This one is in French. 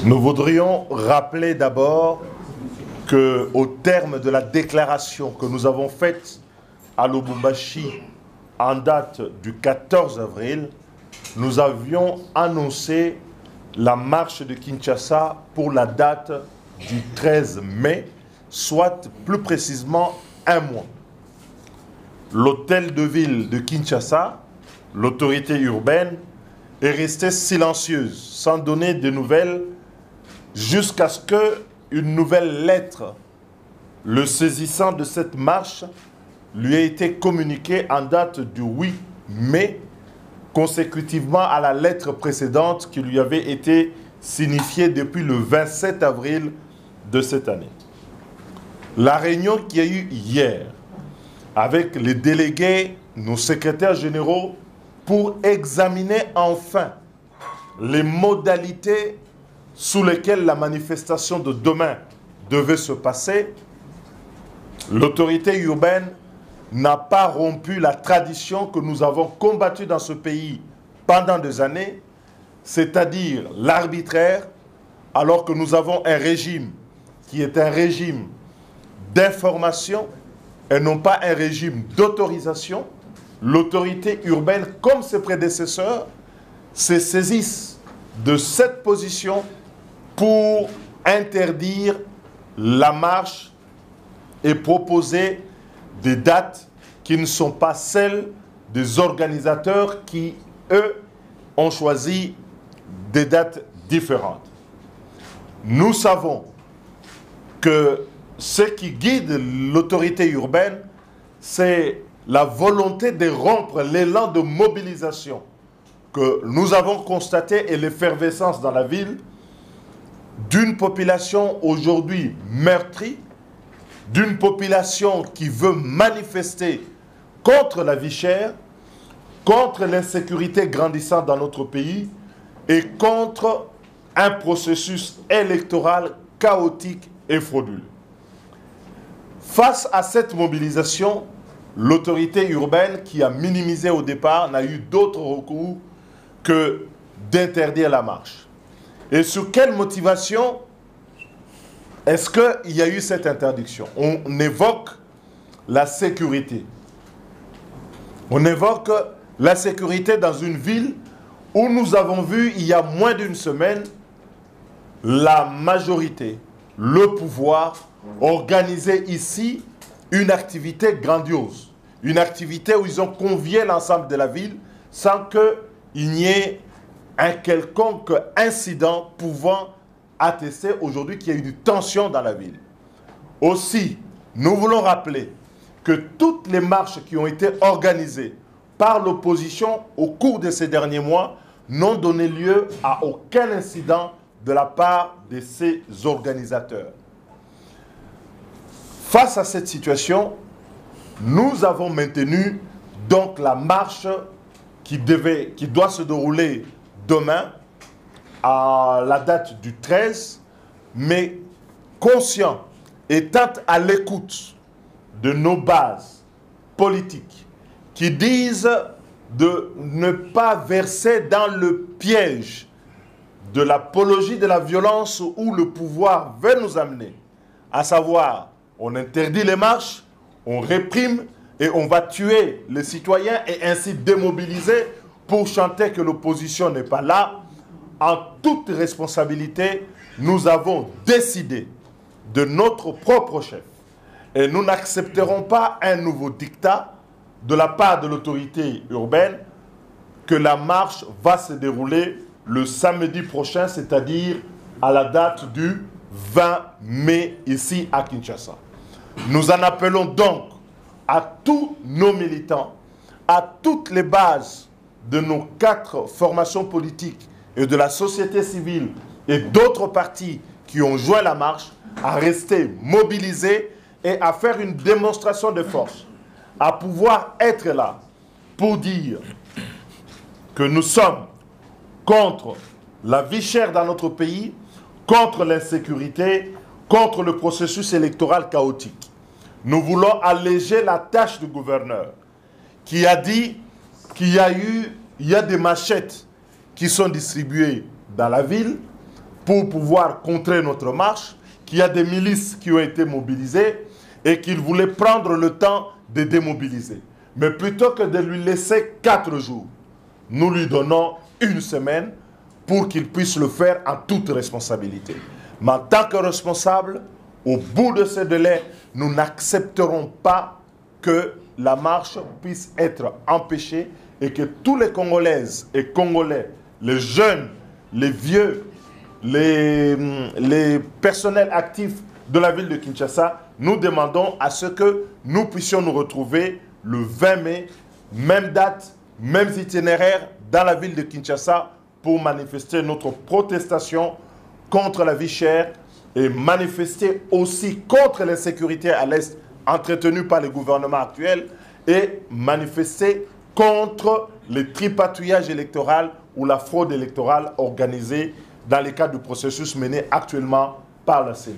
Nous voudrions rappeler d'abord qu'au terme de la déclaration que nous avons faite à Lubumbashi en date du 14 avril, nous avions annoncé la marche de Kinshasa pour la date du 13 mai, soit plus précisément un mois. L'hôtel de ville de Kinshasa, l'autorité urbaine, est restée silencieuse, sans donner de nouvelles, jusqu'à ce qu'une nouvelle lettre le saisissant de cette marche lui ait été communiquée en date du 8 mai, consécutivement à la lettre précédente qui lui avait été signifiée depuis le 27 avril de cette année. La réunion qu'il y a eu hier avec les délégués, nos secrétaires généraux, pour examiner enfin les modalités sous lesquelles la manifestation de demain devait se passer, l'autorité urbaine n'a pas rompu la tradition que nous avons combattue dans ce pays pendant des années, c'est-à-dire l'arbitraire, alors que nous avons un régime qui est un régime d'information et non pas un régime d'autorisation. L'autorité urbaine, comme ses prédécesseurs, se saisissent de cette position pour interdire la marche et proposer des dates qui ne sont pas celles des organisateurs qui, eux, ont choisi des dates différentes. Nous savons que ce qui guide l'autorité urbaine, c'est la volonté de rompre l'élan de mobilisation que nous avons constaté et l'effervescence dans la ville d'une population aujourd'hui meurtrie, d'une population qui veut manifester contre la vie chère, contre l'insécurité grandissante dans notre pays et contre un processus électoral chaotique et frauduleux. Face à cette mobilisation, l'autorité urbaine qui a minimisé au départ n'a eu d'autre recours que d'interdire la marche. Et sur quelle motivation est-ce qu'il y a eu cette interdiction? On évoque la sécurité. On évoque la sécurité dans une ville où nous avons vu il y a moins d'une semaine la majorité, le pouvoir, organiser ici une activité grandiose. Une activité où ils ont convié l'ensemble de la ville sans qu'il n'y ait un quelconque incident pouvant attester aujourd'hui qu'il y a eu une tension dans la ville. Aussi, nous voulons rappeler que toutes les marches qui ont été organisées par l'opposition au cours de ces derniers mois n'ont donné lieu à aucun incident de la part de ces organisateurs. Face à cette situation, nous avons maintenu donc la marche qui doit se dérouler demain à la date du 13, mais conscient, étant à l'écoute de nos bases politiques qui disent de ne pas verser dans le piège de l'apologie de la violence où le pouvoir veut nous amener, à savoir, on interdit les marches, on réprime et on va tuer les citoyens et ainsi démobiliser pour chanter que l'opposition n'est pas là. En toute responsabilité, nous avons décidé de notre propre chef et nous n'accepterons pas un nouveau dictat de la part de l'autorité urbaine que la marche va se dérouler le samedi prochain, c'est-à-dire à la date du 20 mai ici à Kinshasa. Nous en appelons donc à tous nos militants, à toutes les bases de nos 4 formations politiques et de la société civile et d'autres partis qui ont joint la marche, à rester mobilisés et à faire une démonstration de force, à pouvoir être là pour dire que nous sommes contre la vie chère dans notre pays, contre l'insécurité, contre le processus électoral chaotique. Nous voulons alléger la tâche du gouverneur qui a dit qu'il y a des machettes qui sont distribuées dans la ville pour pouvoir contrer notre marche, qu'il y a des milices qui ont été mobilisées et qu'il voulait prendre le temps de démobiliser. Mais plutôt que de lui laisser 4 jours, nous lui donnons 1 semaine pour qu'il puisse le faire en toute responsabilité. Mais en tant que responsable, au bout de ce délai, nous n'accepterons pas que la marche puisse être empêchée et que tous les Congolaises et Congolais, les jeunes, les vieux, les personnels actifs de la ville de Kinshasa, nous demandons à ce que nous puissions nous retrouver le 20 mai, même date, mêmes itinéraires dans la ville de Kinshasa pour manifester notre protestation contre la vie chère et manifester aussi contre l'insécurité à l'Est entretenue par le gouvernement actuel et manifester contre le tripatouillage électoral ou la fraude électorale organisée dans le cadre du processus mené actuellement par la CENI.